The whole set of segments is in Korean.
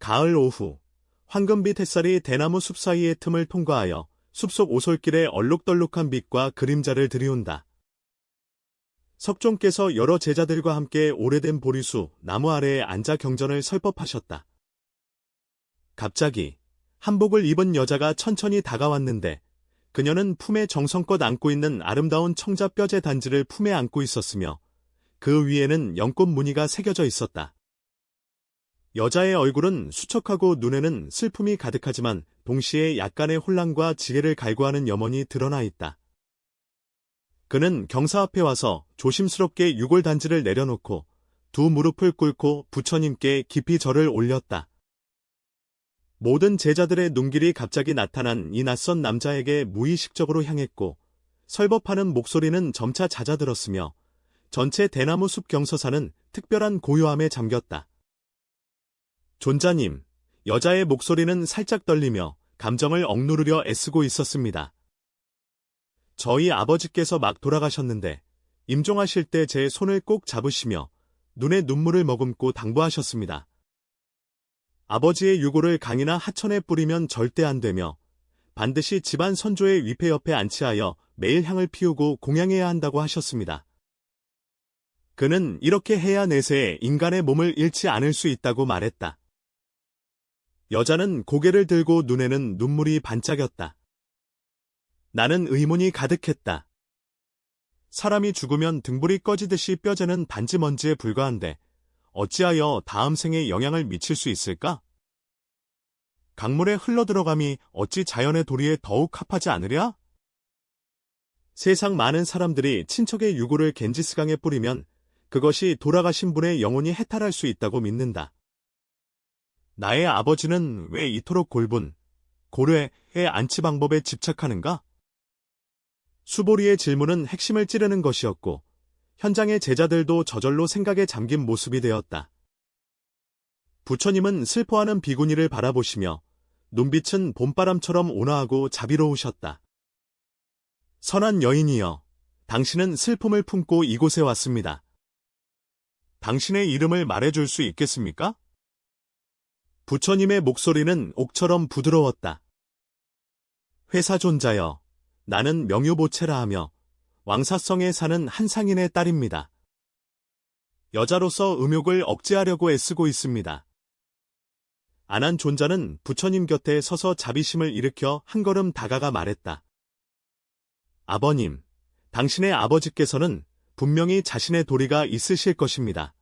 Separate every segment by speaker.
Speaker 1: 가을 오후, 황금빛 햇살이 대나무 숲 사이의 틈을 통과하여 숲속 오솔길에 얼룩덜룩한 빛과 그림자를 들이운다. 석종께서 여러 제자들과 함께 오래된 보리수, 나무 아래에 앉아 경전을 설법하셨다. 갑자기 한복을 입은 여자가 천천히 다가왔는데 그녀는 품에 정성껏 안고 있는 아름다운 청자 뼈제 단지를 품에 안고 있었으며 그 위에는 연꽃 무늬가 새겨져 있었다. 여자의 얼굴은 수척하고 눈에는 슬픔이 가득하지만 동시에 약간의 혼란과 지혜를 갈구하는 염원이 드러나 있다. 그는 경사 앞에 와서 조심스럽게 유골 단지를 내려놓고 두 무릎을 꿇고 부처님께 깊이 절을 올렸다. 모든 제자들의 눈길이 갑자기 나타난 이 낯선 남자에게 무의식적으로 향했고 설법하는 목소리는 점차 잦아들었으며 전체 대나무 숲 경서사는 특별한 고요함에 잠겼다. 존자님, 여자의 목소리는 살짝 떨리며 감정을 억누르려 애쓰고 있었습니다. 저희 아버지께서 막 돌아가셨는데 임종하실 때 제 손을 꼭 잡으시며 눈에 눈물을 머금고 당부하셨습니다. 아버지의 유골을 강이나 하천에 뿌리면 절대 안 되며 반드시 집안 선조의 위패 옆에 안치하여 매일 향을 피우고 공양해야 한다고 하셨습니다. 그는 이렇게 해야 내세에 인간의 몸을 잃지 않을 수 있다고 말했다. 여자는 고개를 들고 눈에는 눈물이 반짝였다. 나는 의문이 가득했다. 사람이 죽으면 등불이 꺼지듯이 뼈제는 단지 먼지에 불과한데 어찌하여 다음 생에 영향을 미칠 수 있을까? 강물에 흘러들어감이 어찌 자연의 도리에 더욱 합하지 않으랴? 세상 많은 사람들이 친척의 유골을 겐지스강에 뿌리면 그것이 돌아가신 분의 영혼이 해탈할 수 있다고 믿는다. 나의 아버지는 왜 이토록 고래의 안치 방법에 집착하는가? 수보리의 질문은 핵심을 찌르는 것이었고 현장의 제자들도 저절로 생각에 잠긴 모습이 되었다. 부처님은 슬퍼하는 비구니를 바라보시며 눈빛은 봄바람처럼 온화하고 자비로우셨다. 선한 여인이여, 당신은 슬픔을 품고 이곳에 왔습니다. 당신의 이름을 말해줄 수 있겠습니까? 부처님의 목소리는 옥처럼 부드러웠다. 회사존자여, 나는 명유보채라 하며 왕사성에 사는 한 상인의 딸입니다. 여자로서 음욕을 억제하려고 애쓰고 있습니다. 안한 존자는 부처님 곁에 서서 자비심을 일으켜 한 걸음 다가가 말했다. 아버님, 당신의 아버지께서는 분명히 자신의 도리가 있으실 것입니다.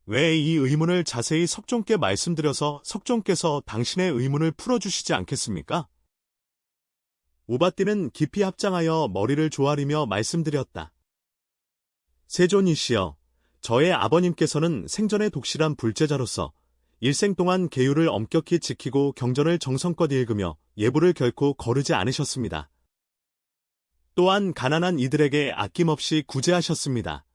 Speaker 1: 왜 이 의문을 자세히 석종께 말씀드려서 석종께서 당신의 의문을 풀어주시지 않겠습니까? 우바띠는 깊이 합장하여 머리를 조아리며 말씀드렸다. 세존이시여, 저의 아버님께서는 생전에 독실한 불제자로서 일생 동안 계율을 엄격히 지키고 경전을 정성껏 읽으며 예불을 결코 거르지 않으셨습니다. 또한 가난한 이들에게 아낌없이 구제하셨습니다.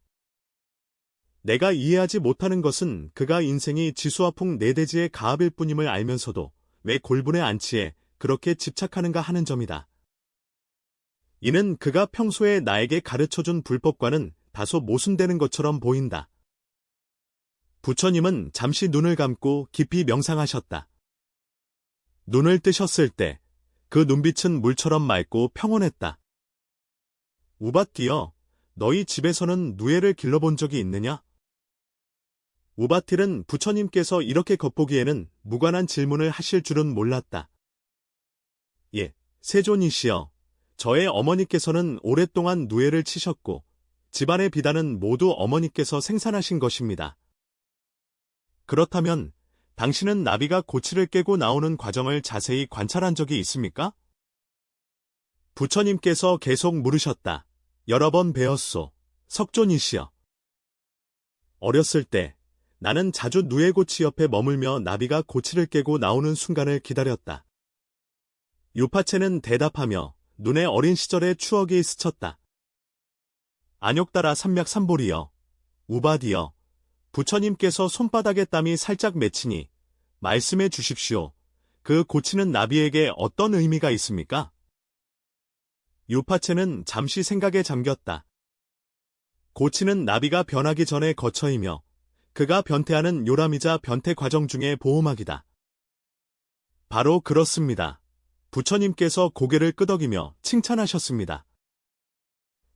Speaker 1: 내가 이해하지 못하는 것은 그가 인생이 지수와풍 네대지의 가압일 뿐임을 알면서도 왜 골분의 안치에 그렇게 집착하는가 하는 점이다. 이는 그가 평소에 나에게 가르쳐준 불법과는 다소 모순되는 것처럼 보인다. 부처님은 잠시 눈을 감고 깊이 명상하셨다. 눈을 뜨셨을 때 그 눈빛은 물처럼 맑고 평온했다. 우바띠여, 너희 집에서는 누에를 길러본 적이 있느냐? 우바틸은 부처님께서 이렇게 겉보기에는 무관한 질문을 하실 줄은 몰랐다. 예, 세존이시여, 저의 어머니께서는 오랫동안 누에를 치셨고 집안의 비단은 모두 어머니께서 생산하신 것입니다. 그렇다면 당신은 나비가 고치를 깨고 나오는 과정을 자세히 관찰한 적이 있습니까? 부처님께서 계속 물으셨다. 여러 번 배웠소. 석존이시여. 어렸을 때 나는 자주 누에고치 옆에 머물며 나비가 고치를 깨고 나오는 순간을 기다렸다. 유파체는 대답하며 눈에 어린 시절의 추억이 스쳤다. 안욕따라 삼맥삼보리여, 우바디여, 부처님께서 손바닥에 땀이 살짝 맺히니 말씀해 주십시오. 그 고치는 나비에게 어떤 의미가 있습니까? 유파체는 잠시 생각에 잠겼다. 고치는 나비가 변하기 전에 거처이며 그가 변태하는 요람이자 변태 과정 중의 보호막이다. 바로 그렇습니다. 부처님께서 고개를 끄덕이며 칭찬하셨습니다.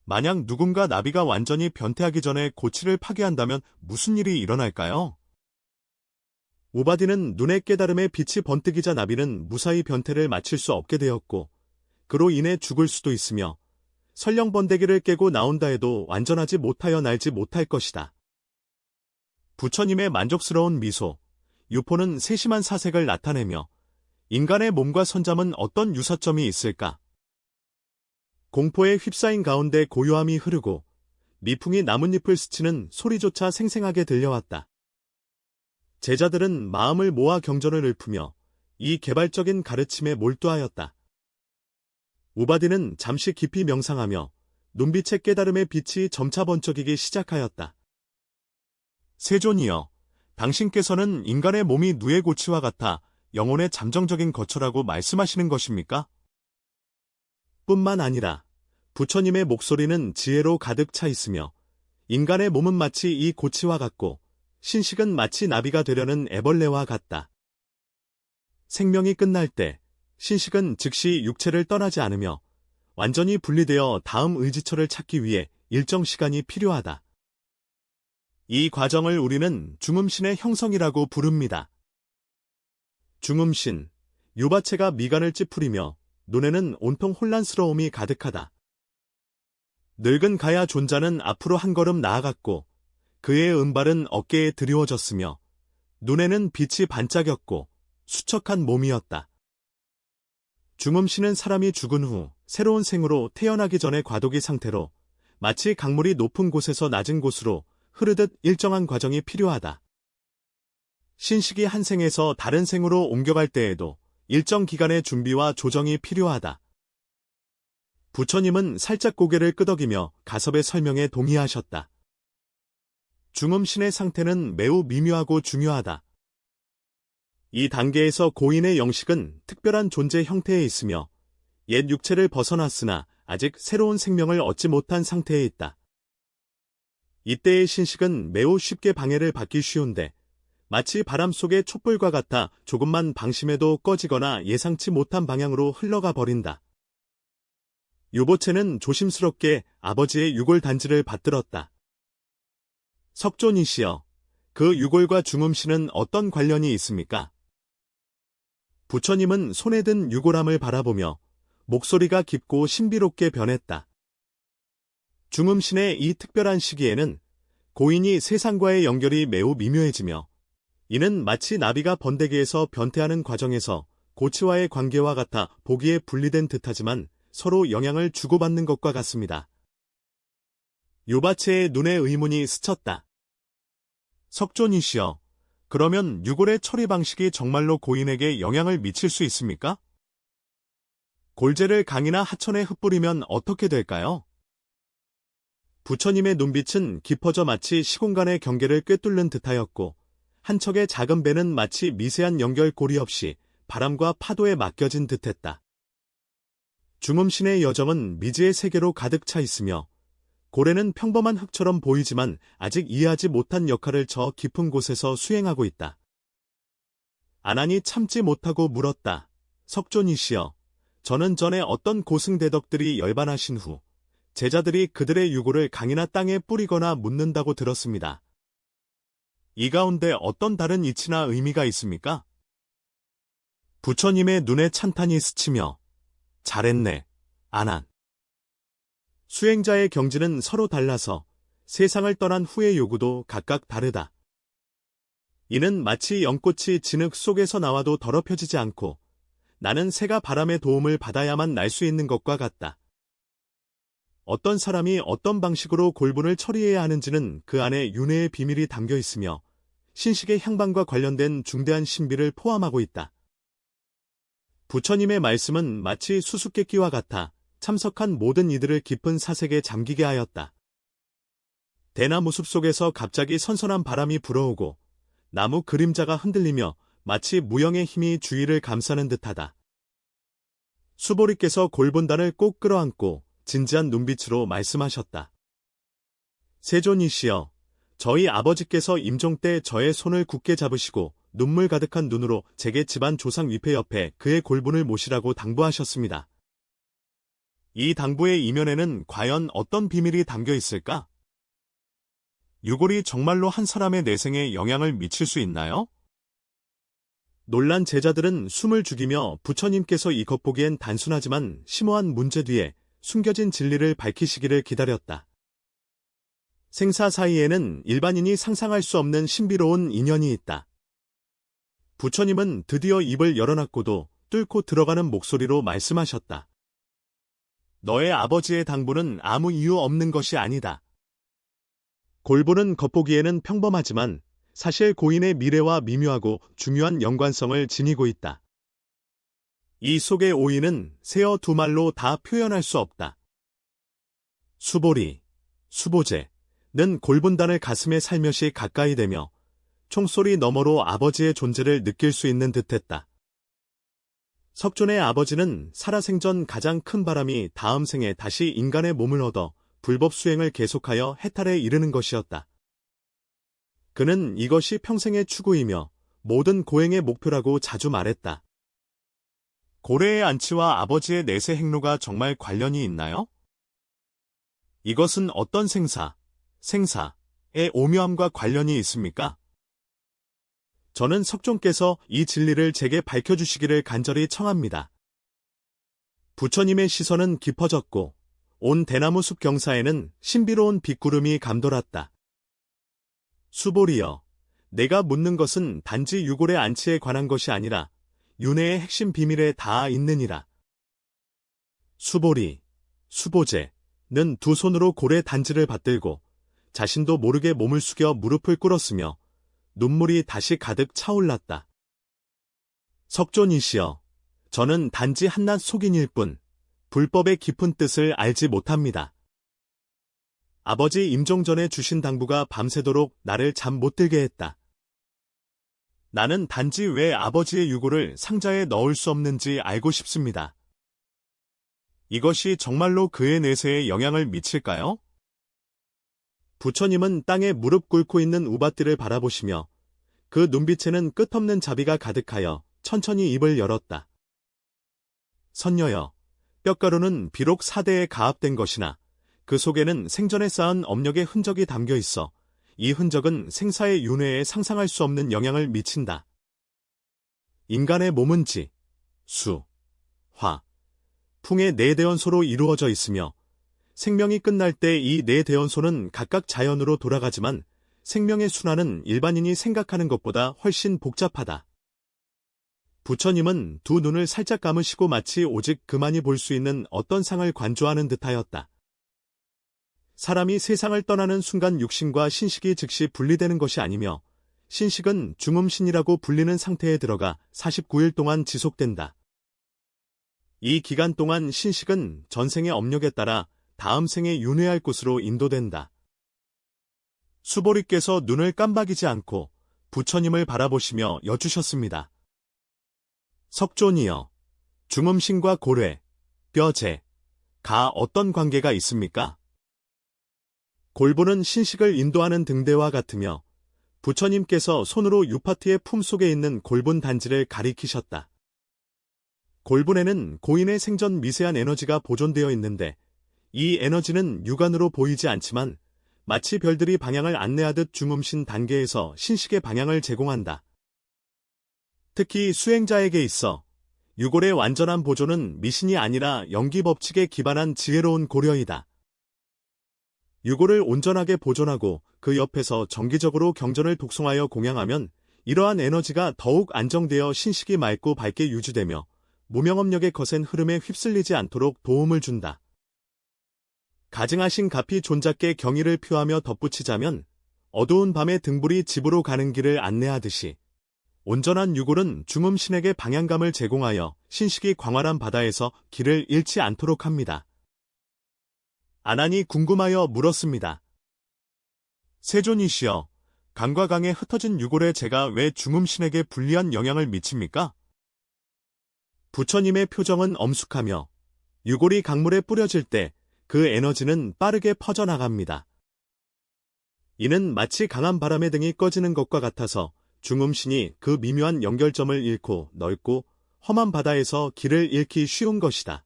Speaker 1: 만약 누군가 나비가 완전히 변태하기 전에 고치를 파괴한다면 무슨 일이 일어날까요? 우바디는 눈의 깨달음에 빛이 번뜩이자 나비는 무사히 변태를 마칠 수 없게 되었고 그로 인해 죽을 수도 있으며 설령 번데기를 깨고 나온다 해도 완전하지 못하여 날지 못할 것이다. 부처님의 만족스러운 미소, 유포는 세심한 사색을 나타내며 인간의 몸과 선잠은 어떤 유사점이 있을까? 공포에 휩싸인 가운데 고요함이 흐르고 미풍이 나뭇잎을 스치는 소리조차 생생하게 들려왔다. 제자들은 마음을 모아 경전을 읊으며 이 개발적인 가르침에 몰두하였다. 우바디는 잠시 깊이 명상하며 눈빛의 깨달음의 빛이 점차 번쩍이기 시작하였다. 세존이여, 당신께서는 인간의 몸이 누의 고치와 같아 영혼의 잠정적인 거처라고 말씀하시는 것입니까? 뿐만 아니라 부처님의 목소리는 지혜로 가득 차 있으며 인간의 몸은 마치 이 고치와 같고 신식은 마치 나비가 되려는 애벌레와 같다. 생명이 끝날 때 신식은 즉시 육체를 떠나지 않으며 완전히 분리되어 다음 의지처를 찾기 위해 일정 시간이 필요하다. 이 과정을 우리는 중음신의 형성이라고 부릅니다. 중음신, 유바체가 미간을 찌푸리며 눈에는 온통 혼란스러움이 가득하다. 늙은 가야 존자는 앞으로 한 걸음 나아갔고 그의 은발은 어깨에 드리워졌으며 눈에는 빛이 반짝였고 수척한 몸이었다. 중음신은 사람이 죽은 후 새로운 생으로 태어나기 전의 과도기 상태로 마치 강물이 높은 곳에서 낮은 곳으로 흐르듯 일정한 과정이 필요하다. 신식이 한 생에서 다른 생으로 옮겨갈 때에도 일정 기간의 준비와 조정이 필요하다. 부처님은 살짝 고개를 끄덕이며 가섭의 설명에 동의하셨다. 중음신의 상태는 매우 미묘하고 중요하다. 이 단계에서 고인의 영식은 특별한 존재 형태에 있으며 옛 육체를 벗어났으나 아직 새로운 생명을 얻지 못한 상태에 있다. 이때의 신식은 매우 쉽게 방해를 받기 쉬운데 마치 바람 속의 촛불과 같아 조금만 방심해도 꺼지거나 예상치 못한 방향으로 흘러가 버린다. 유보체는 조심스럽게 아버지의 유골 단지를 받들었다. 석존이시여, 그 유골과 중음신은 어떤 관련이 있습니까? 부처님은 손에 든 유골함을 바라보며 목소리가 깊고 신비롭게 변했다. 중음신의 이 특별한 시기에는 고인이 세상과의 연결이 매우 미묘해지며 이는 마치 나비가 번데기에서 변태하는 과정에서 고치와의 관계와 같아 보기에 분리된 듯하지만 서로 영향을 주고받는 것과 같습니다. 유바체의 눈에 의문이 스쳤다. 석존이시여, 그러면 유골의 처리 방식이 정말로 고인에게 영향을 미칠 수 있습니까? 골재를 강이나 하천에 흩뿌리면 어떻게 될까요? 부처님의 눈빛은 깊어져 마치 시공간의 경계를 꿰뚫는 듯하였고 한 척의 작은 배는 마치 미세한 연결고리 없이 바람과 파도에 맡겨진 듯했다. 중음신의 여정은 미지의 세계로 가득 차 있으며 고래는 평범한 흙처럼 보이지만 아직 이해하지 못한 역할을 저 깊은 곳에서 수행하고 있다. 아난이 참지 못하고 물었다. 석존이시여, 저는 전에 어떤 고승대덕들이 열반하신 후 제자들이 그들의 유골을 강이나 땅에 뿌리거나 묻는다고 들었습니다. 이 가운데 어떤 다른 이치나 의미가 있습니까? 부처님의 눈에 찬탄이 스치며 잘했네, 아난. 수행자의 경지는 서로 달라서 세상을 떠난 후의 요구도 각각 다르다. 이는 마치 연꽃이 진흙 속에서 나와도 더럽혀지지 않고 나는 새가 바람의 도움을 받아야만 날 수 있는 것과 같다. 어떤 사람이 어떤 방식으로 골분을 처리해야 하는지는 그 안에 윤회의 비밀이 담겨 있으며 신식의 향방과 관련된 중대한 신비를 포함하고 있다. 부처님의 말씀은 마치 수수께끼와 같아 참석한 모든 이들을 깊은 사색에 잠기게 하였다. 대나무 숲 속에서 갑자기 선선한 바람이 불어오고 나무 그림자가 흔들리며 마치 무형의 힘이 주위를 감싸는 듯하다. 수보리께서 골본단을 꼭 끌어안고 진지한 눈빛으로 말씀하셨다. 세존이시여, 저희 아버지께서 임종 때 저의 손을 굳게 잡으시고 눈물 가득한 눈으로 제게 집안 조상 위패 옆에 그의 골분을 모시라고 당부하셨습니다. 이 당부의 이면에는 과연 어떤 비밀이 담겨 있을까? 유골이 정말로 한 사람의 내생에 영향을 미칠 수 있나요? 놀란 제자들은 숨을 죽이며 부처님께서 이 겉보기엔 단순하지만 심오한 문제 뒤에 숨겨진 진리를 밝히시기를 기다렸다. 생사 사이에는 일반인이 상상할 수 없는 신비로운 인연이 있다. 부처님은 드디어 입을 열어놨고도 뚫고 들어가는 목소리로 말씀하셨다. 너의 아버지의 당부는 아무 이유 없는 것이 아니다. 골분은 겉보기에는 평범하지만 사실 고인의 미래와 미묘하고 중요한 연관성을 지니고 있다. 이 속의 오인은 세어 두 말로 다 표현할 수 없다. 수보리, 수보제는 골분단을 가슴에 살며시 가까이 대며 총소리 너머로 아버지의 존재를 느낄 수 있는 듯했다. 석존의 아버지는 살아생전 가장 큰 바람이 다음 생에 다시 인간의 몸을 얻어 불법 수행을 계속하여 해탈에 이르는 것이었다. 그는 이것이 평생의 추구이며 모든 고행의 목표라고 자주 말했다. 고래의 안치와 아버지의 내세 행로가 정말 관련이 있나요? 이것은 어떤 생사의 오묘함과 관련이 있습니까? 저는 석존께서 이 진리를 제게 밝혀주시기를 간절히 청합니다. 부처님의 시선은 깊어졌고 온 대나무 숲 경사에는 신비로운 빛구름이 감돌았다. 수보리여, 내가 묻는 것은 단지 유골의 안치에 관한 것이 아니라 윤회의 핵심 비밀에 닿아 있느니라. 수보리, 수보제는 두 손으로 골의 단지를 받들고 자신도 모르게 몸을 숙여 무릎을 꿇었으며 눈물이 다시 가득 차올랐다. 석존이시여, 저는 단지 한낱 속인일 뿐 불법의 깊은 뜻을 알지 못합니다. 아버지 임종 전에 주신 당부가 밤새도록 나를 잠 못 들게 했다. 나는 단지 왜 아버지의 유골을 상자에 넣을 수 없는지 알고 싶습니다. 이것이 정말로 그의 내세에 영향을 미칠까요? 부처님은 땅에 무릎 꿇고 있는 우바띠를 바라보시며 그 눈빛에는 끝없는 자비가 가득하여 천천히 입을 열었다. 선녀여, 뼈가루는 비록 사대에 가압된 것이나 그 속에는 생전에 쌓은 업력의 흔적이 담겨 있어 이 흔적은 생사의 윤회에 상상할 수 없는 영향을 미친다. 인간의 몸은 지, 수, 화, 풍의 네 대원소로 이루어져 있으며 생명이 끝날 때 이 네 대원소는 각각 자연으로 돌아가지만 생명의 순환은 일반인이 생각하는 것보다 훨씬 복잡하다. 부처님은 두 눈을 살짝 감으시고 마치 오직 그만이 볼 수 있는 어떤 상을 관조하는 듯하였다. 사람이 세상을 떠나는 순간 육신과 신식이 즉시 분리되는 것이 아니며 신식은 중음신이라고 불리는 상태에 들어가 49일 동안 지속된다. 이 기간 동안 신식은 전생의 업력에 따라 다음 생에 윤회할 곳으로 인도된다. 수보리께서 눈을 깜박이지 않고 부처님을 바라보시며 여쭈셨습니다. 석존이여, 중음신과 고래, 뼈, 가 어떤 관계가 있습니까? 골분은 신식을 인도하는 등대와 같으며 부처님께서 손으로 유파티의 품속에 있는 골분 단지를 가리키셨다. 골분에는 고인의 생전 미세한 에너지가 보존되어 있는데 이 에너지는 육안으로 보이지 않지만 마치 별들이 방향을 안내하듯 중음신 단계에서 신식의 방향을 제공한다. 특히 수행자에게 있어 유골의 완전한 보존은 미신이 아니라 연기 법칙에 기반한 지혜로운 고려이다. 유골을 온전하게 보존하고 그 옆에서 정기적으로 경전을 독송하여 공양하면 이러한 에너지가 더욱 안정되어 신식이 맑고 밝게 유지되며 무명업력의 거센 흐름에 휩쓸리지 않도록 도움을 준다. 가증하신 가피 존작께 경의를 표하며 덧붙이자면 어두운 밤에 등불이 집으로 가는 길을 안내하듯이 온전한 유골은 중음신에게 방향감을 제공하여 신식이 광활한 바다에서 길을 잃지 않도록 합니다. 아난이 궁금하여 물었습니다. 세존이시여, 강과 강에 흩어진 유골에 제가 왜 중음신에게 불리한 영향을 미칩니까? 부처님의 표정은 엄숙하며 유골이 강물에 뿌려질 때 그 에너지는 빠르게 퍼져나갑니다. 이는 마치 강한 바람의 등이 꺼지는 것과 같아서 중음신이 그 미묘한 연결점을 잃고 넓고 험한 바다에서 길을 잃기 쉬운 것이다.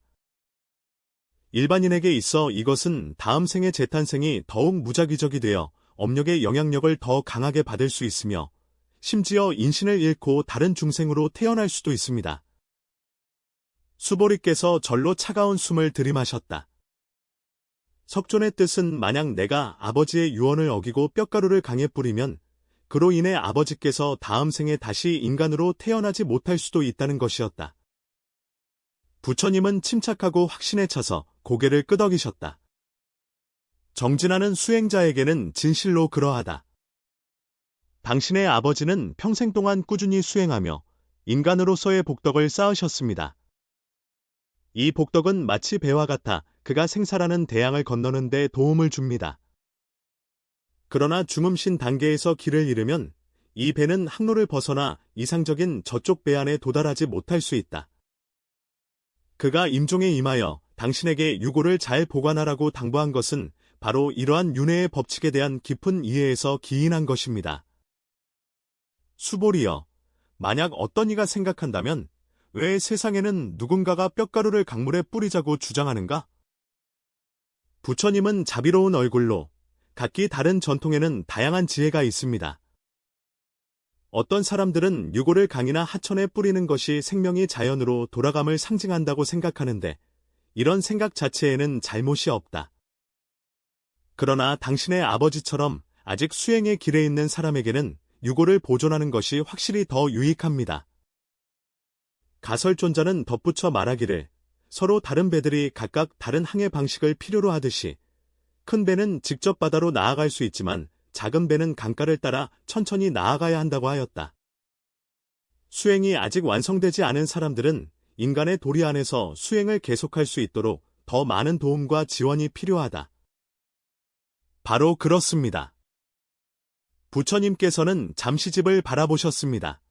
Speaker 1: 일반인에게 있어 이것은 다음 생의 재탄생이 더욱 무작위적이 되어 업력의 영향력을 더 강하게 받을 수 있으며 심지어 인신을 잃고 다른 중생으로 태어날 수도 있습니다. 수보리께서 절로 차가운 숨을 들이마셨다. 석존의 뜻은 만약 내가 아버지의 유언을 어기고 뼈가루를 강에 뿌리면 그로 인해 아버지께서 다음 생에 다시 인간으로 태어나지 못할 수도 있다는 것이었다. 부처님은 침착하고 확신에 차서 고개를 끄덕이셨다. 정진하는 수행자에게는 진실로 그러하다. 당신의 아버지는 평생 동안 꾸준히 수행하며 인간으로서의 복덕을 쌓으셨습니다. 이 복덕은 마치 배와 같아 그가 생사라는 대양을 건너는 데 도움을 줍니다. 그러나 중음신 단계에서 길을 잃으면 이 배는 항로를 벗어나 이상적인 저쪽 배 안에 도달하지 못할 수 있다. 그가 임종에 임하여 당신에게 유고를 잘 보관하라고 당부한 것은 바로 이러한 윤회의 법칙에 대한 깊은 이해에서 기인한 것입니다. 수보리여, 만약 어떤 이가 생각한다면 왜 세상에는 누군가가 뼈가루를 강물에 뿌리자고 주장하는가? 부처님은 자비로운 얼굴로 각기 다른 전통에는 다양한 지혜가 있습니다. 어떤 사람들은 유고를 강이나 하천에 뿌리는 것이 생명이 자연으로 돌아감을 상징한다고 생각하는데 이런 생각 자체에는 잘못이 없다. 그러나 당신의 아버지처럼 아직 수행의 길에 있는 사람에게는 유고를 보존하는 것이 확실히 더 유익합니다. 가설존자는 덧붙여 말하기를 서로 다른 배들이 각각 다른 항해 방식을 필요로 하듯이 큰 배는 직접 바다로 나아갈 수 있지만 작은 배는 강가를 따라 천천히 나아가야 한다고 하였다. 수행이 아직 완성되지 않은 사람들은 인간의 도리 안에서 수행을 계속할 수 있도록 더 많은 도움과 지원이 필요하다. 바로 그렇습니다. 부처님께서는 잠시 집을 바라보셨습니다.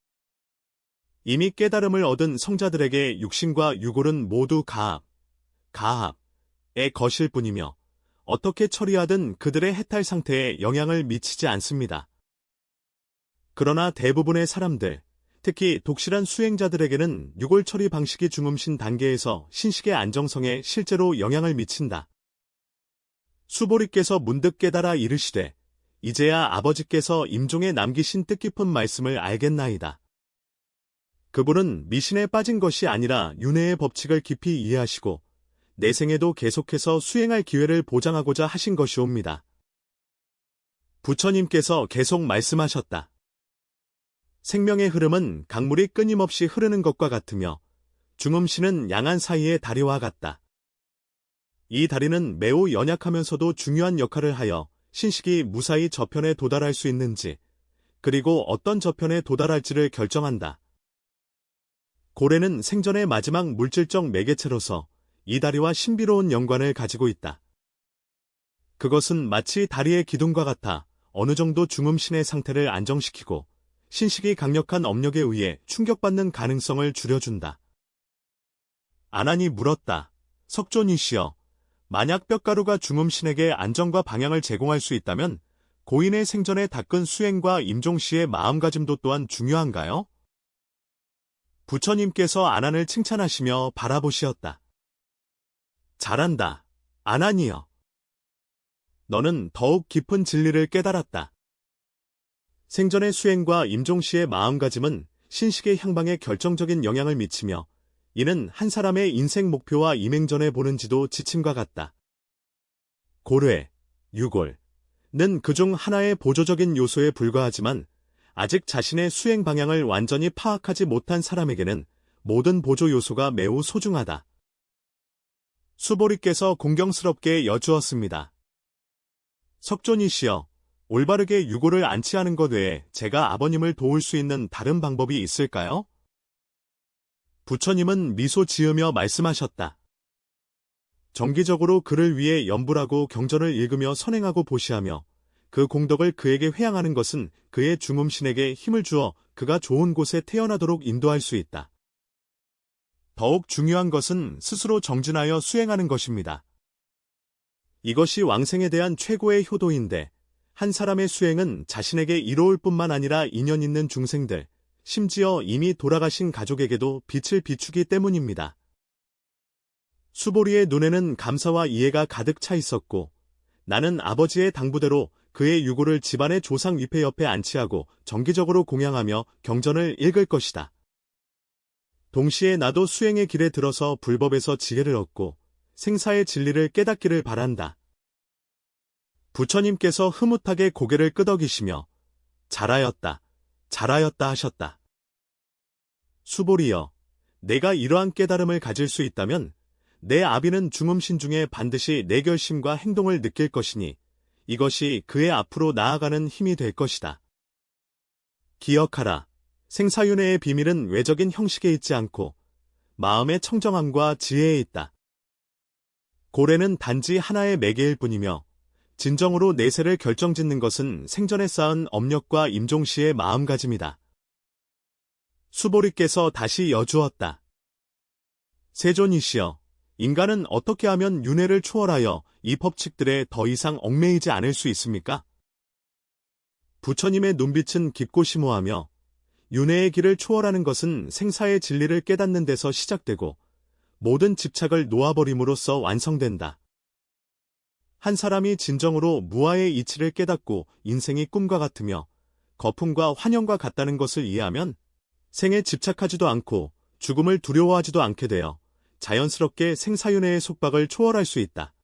Speaker 1: 이미 깨달음을 얻은 성자들에게 육신과 유골은 모두 가합의 것일 뿐이며 어떻게 처리하든 그들의 해탈 상태에 영향을 미치지 않습니다. 그러나 대부분의 사람들, 특히 독실한 수행자들에게는 유골 처리 방식이 중음신 단계에서 신식의 안정성에 실제로 영향을 미친다. 수보리께서 문득 깨달아 이르시되 이제야 아버지께서 임종에 남기신 뜻깊은 말씀을 알겠나이다. 그분은 미신에 빠진 것이 아니라 윤회의 법칙을 깊이 이해하시고 내생에도 계속해서 수행할 기회를 보장하고자 하신 것이옵니다. 부처님께서 계속 말씀하셨다. 생명의 흐름은 강물이 끊임없이 흐르는 것과 같으며 중음신은 양안 사이의 다리와 같다. 이 다리는 매우 연약하면서도 중요한 역할을 하여 신식이 무사히 저편에 도달할 수 있는지, 그리고 어떤 저편에 도달할지를 결정한다. 고래는 생전의 마지막 물질적 매개체로서 이 다리와 신비로운 연관을 가지고 있다. 그것은 마치 다리의 기둥과 같아 어느 정도 중음신의 상태를 안정시키고 신식이 강력한 업력에 의해 충격받는 가능성을 줄여준다. 아난이 물었다. 석존이시여, 만약 뼈가루가 중음신에게 안정과 방향을 제공할 수 있다면 고인의 생전에 닦은 수행과 임종시의 마음가짐도 또한 중요한가요? 부처님께서 아난을 칭찬하시며 바라보시었다. 잘한다, 아난이여. 너는 더욱 깊은 진리를 깨달았다. 생전의 수행과 임종시의 마음가짐은 신식의 향방에 결정적인 영향을 미치며 이는 한 사람의 인생 목표와 임행전에 보는 지도 지침과 같다. 고래, 유골는 그중 하나의 보조적인 요소에 불과하지만 아직 자신의 수행 방향을 완전히 파악하지 못한 사람에게는 모든 보조 요소가 매우 소중하다. 수보리께서 공경스럽게 여쭈었습니다. 석존이시여, 올바르게 유골을 안치하는 것 외에 제가 아버님을 도울 수 있는 다른 방법이 있을까요? 부처님은 미소 지으며 말씀하셨다. 정기적으로 그를 위해 염불하고 경전을 읽으며 선행하고 보시하며 그 공덕을 그에게 회양하는 것은 그의 중음신에게 힘을 주어 그가 좋은 곳에 태어나도록 인도할 수 있다. 더욱 중요한 것은 스스로 정진하여 수행하는 것입니다. 이것이 왕생에 대한 최고의 효도인데 한 사람의 수행은 자신에게 이로울 뿐만 아니라 인연 있는 중생들, 심지어 이미 돌아가신 가족에게도 빛을 비추기 때문입니다. 수보리의 눈에는 감사와 이해가 가득 차 있었고, 나는 아버지의 당부대로 그의 유고를 집안의 조상 위패 옆에 안치하고 정기적으로 공양하며 경전을 읽을 것이다. 동시에 나도 수행의 길에 들어서 불법에서 지혜를 얻고 생사의 진리를 깨닫기를 바란다. 부처님께서 흐뭇하게 고개를 끄덕이시며 잘하였다, 잘하였다 하셨다. 수보리여, 내가 이러한 깨달음을 가질 수 있다면 내 아비는 중음신 중에 반드시 내 결심과 행동을 느낄 것이니 이것이 그의 앞으로 나아가는 힘이 될 것이다. 기억하라. 생사윤회의 비밀은 외적인 형식에 있지 않고 마음의 청정함과 지혜에 있다. 고래는 단지 하나의 매개일 뿐이며 진정으로 내세를 결정짓는 것은 생전에 쌓은 업력과 임종시의 마음가짐이다. 수보리께서 다시 여주었다. 세존이시여, 인간은 어떻게 하면 윤회를 초월하여 이 법칙들에 더 이상 얽매이지 않을 수 있습니까? 부처님의 눈빛은 깊고 심오하며 윤회의 길을 초월하는 것은 생사의 진리를 깨닫는 데서 시작되고 모든 집착을 놓아버림으로써 완성된다. 한 사람이 진정으로 무아의 이치를 깨닫고 인생이 꿈과 같으며 거품과 환영과 같다는 것을 이해하면 생에 집착하지도 않고 죽음을 두려워하지도 않게 되어 자연스럽게 생사윤회의 속박을 초월할 수 있다.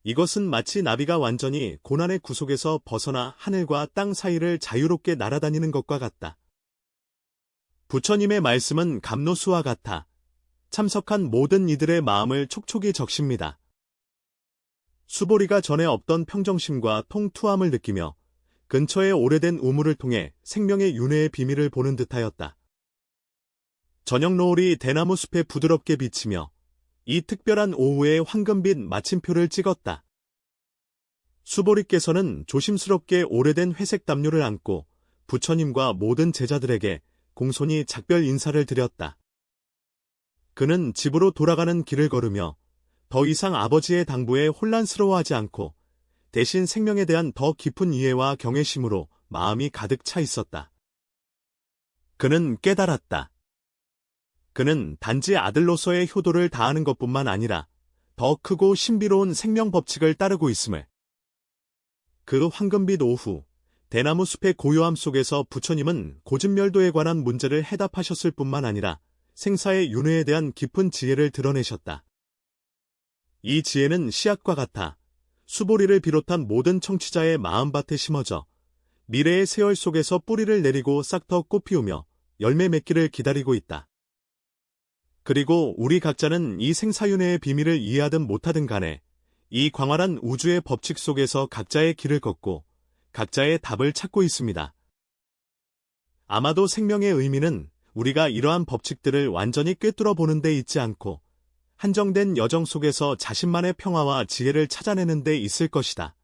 Speaker 1: 이것은 마치 나비가 완전히 고난의 구속에서 벗어나 하늘과 땅 사이를 자유롭게 날아다니는 것과 같다. 부처님의 말씀은 감로수와 같아 참석한 모든 이들의 마음을 촉촉이 적십니다. 수보리가 전에 없던 평정심과 통투함을 느끼며 근처의 오래된 우물을 통해 생명의 윤회의 비밀을 보는 듯하였다. 저녁 노을이 대나무 숲에 부드럽게 비치며 이 특별한 오후에 황금빛 마침표를 찍었다. 수보리께서는 조심스럽게 오래된 회색 담요를 안고 부처님과 모든 제자들에게 공손히 작별 인사를 드렸다. 그는 집으로 돌아가는 길을 걸으며 더 이상 아버지의 당부에 혼란스러워하지 않고 대신 생명에 대한 더 깊은 이해와 경외심으로 마음이 가득 차 있었다. 그는 깨달았다. 그는 단지 아들로서의 효도를 다하는 것뿐만 아니라 더 크고 신비로운 생명 법칙을 따르고 있음을. 그 황금빛 오후, 대나무 숲의 고요함 속에서 부처님은 고진멸도에 관한 문제를 해답하셨을 뿐만 아니라 생사의 윤회에 대한 깊은 지혜를 드러내셨다. 이 지혜는 씨앗과 같아 수보리를 비롯한 모든 청취자의 마음밭에 심어져 미래의 세월 속에서 뿌리를 내리고 싹터 꽃피우며 열매 맺기를 기다리고 있다. 그리고 우리 각자는 이 생사윤회의 비밀을 이해하든 못하든 간에 이 광활한 우주의 법칙 속에서 각자의 길을 걷고 각자의 답을 찾고 있습니다. 아마도 생명의 의미는 우리가 이러한 법칙들을 완전히 꿰뚫어 보는 데 있지 않고 한정된 여정 속에서 자신만의 평화와 지혜를 찾아내는 데 있을 것이다.